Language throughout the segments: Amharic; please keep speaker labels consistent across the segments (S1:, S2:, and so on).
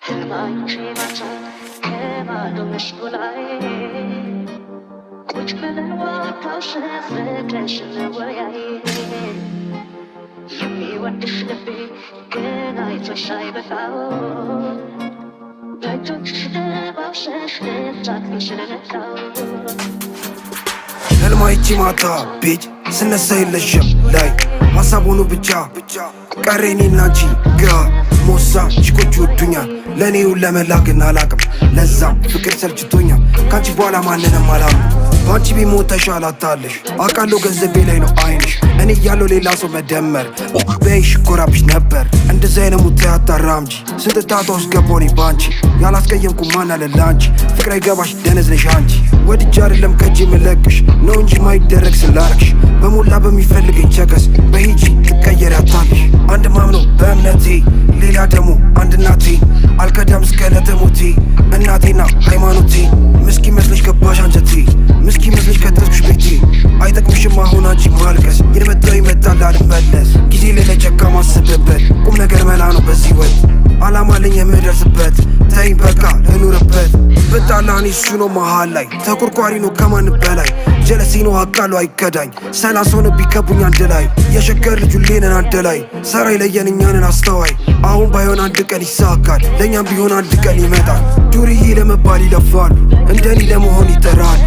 S1: ህልማንቺ ማታ ከማዶ መሽጎላይ ቁጭ ብለን ዋካው ፍቅርሽን ወያይ የሚወድሽ ልቤ ግን አይቶሽ አይበቃው በእጆችሽ ደባብሰሽ ልታቅፊሽ ልነካው
S2: ህልማይቺ ማታ ቤጅ ስነሳ የለሽም ላይ ሀሳብ ሆኖ ብቻ ቀሬኔና አንቺ ግራ ሞሳ ችኮች ይወዱኛል ለእኔው ለመላግን አላቅም ለዛም ፍቅር ሰልችቶኛል ካንቺ በኋላ ማንንም አላምንም ባንቺ ቢሞት ተሻላታለሽ አቃለው ገንዘቤ ላይ ነው አይንሽ እኔ ያለው ሌላ ሰው መደመር በይሽ ኮራብሽ ነበር እንደዚህ አይነት ሙት ያታራምጂ ስንት ጣጣ ውስጥ ገባሁኝ ባንቺ ያላስቀየምኩ ማን አለ ላንቺ ፍቅር አይገባሽ ደነዝ ነሽ አንቺ ወድጄ አይደለም ከእጄ የምለቅሽ ነው እንጂ ማይደረግ ስላረግሽ በሞላ በሚፈልገኝ ቸከስ በሂጂ ትቀየሪያታለሽ አንድ ማምነው በእምነቴ ሌላ ደግሞ አንድ እናቴ አልከዳም እስከ ዕለተ ሞቴ እናቴና ሃይማኖቴ ምስኪ መስለሽ ገባሽ አንጀቴ ምስኪ መስለሽ ከተስኩሽ ቤቴ አይጠቅምሽም አሁን አንቺ ማልቀስ የመጣው ይመጣል አልመለስ ጊዜ ለለጨካ ማስብበት ቁም ነገር መላ ነው በዚህ ወት አላማ አለኝ የምደርስበት ተይኝ በቃ ልኑርበት ብጣላኔ እሱ ነው መሃል ላይ ተቆርቋሪ ነው ከማን በላይ ጀለሴ ነው አቃሉ አይከዳኝ ሰላሳ ሆነ ቢከቡኝ አንድ ላይ የሸገር ልጁ ሌነን አንድ ላይ ሰራ ይለየን እኛንን አስተዋይ አሁን ባይሆን አንድ ቀን ይሳካል ለእኛም ቢሆን አንድ ቀን ይመጣል ዱርዬ ለመባል ይለፋሉ እንደኔ ለመሆን ይጠራል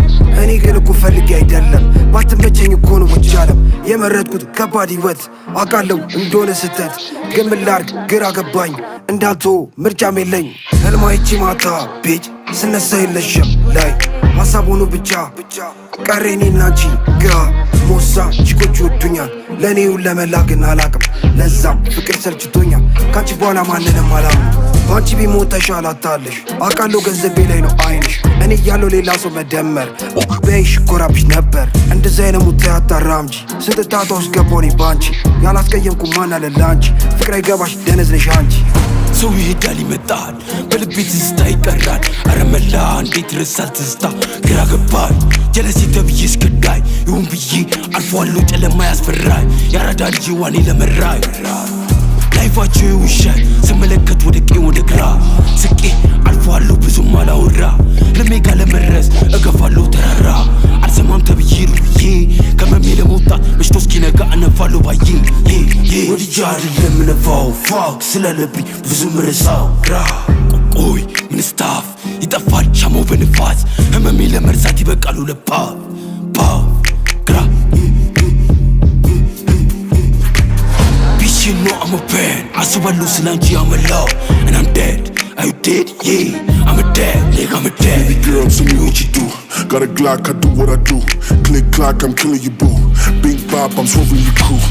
S2: እኔ ግን እኮ ፈልጌ አይደለም ባትመቸኝ እኮ ነው ውጫለም የመረጥኩት ከባድ ህይወት አቃለው እንደሆነ ስተት ግን ምን ላርግ ግራ ገባኝ እንዳልቶ ምርጫም የለኝ ህልማይቺ ማታ ቤጅ ስነሳ የለሽም ላይ ሀሳብ ሆኖ ብቻ ቀሬኔና አንቺ ግራ ሞሳ ችኮች ይወዱኛል ለእኔው ለመላግን አላቅም ለዛም ፍቅር ሰልችቶኛል ካንቺ በኋላ ማንንም አላምንም ባንቺ ቢሞት ተሻላታለሽ አቃለው ገንዘቤ ላይ ነው አይንሽ እኔ ያለው ሌላ ሰው መደመር በይሽ ኮራብሽ ነበር እንደዚህ አይነት ሙት ያታራምጂ ስንት ጣጣ ውስጥ ገባሁኝ ባንቺ ያላስቀየምኩ ማን አለ ላንቺ ፍቅር አይገባሽ ደነዝ ነሽ አንቺ
S3: ሰው ይሄዳል ይመጣል በልቤ ትዝታ ይቀራል አረመላ እንዴት ረሳል ትዝታ ግራ ገባኝ ጀለሴ ተብዬ እስክዳይ ይሁን ብዬ አልፏለሁ ጨለማ ያስፈራኝ ያራዳ ልጅ ዋኔ ለመራኝ ላይፋቸው ይውሻል ስመለከት ወደ ቀኝ ወደ ግራ ስቄ አልፏለሁ ብዙም አላወራ ለሜ ጋር ለመድረስ እገፋለሁ ተራራ አልሰማም ተብዬ ሩዬ ከመሜ ለመውጣት መሽቶ እስኪነጋ እነፋለሁ ባዬ ወድጄ አይደለም እነፋው ፋክ ስለለብኝ ብዙ ምረሳው ግራ ቆይ ምን ስታፍ ይጠፋል ሻማው በንፋስ ህመሜ ለመርሳት ይበቃሉ ለፓፍ ግራ You know I'm a fan አስባለሁ ስላንቺ ያመላው and I'm dead Are you dead? Yeah I'm a dead nigga I'm a dead
S4: Baby girl tell me what you do Got a Glock I do what I do Click clock I'm killing you boo Big bop I'm swerving you cool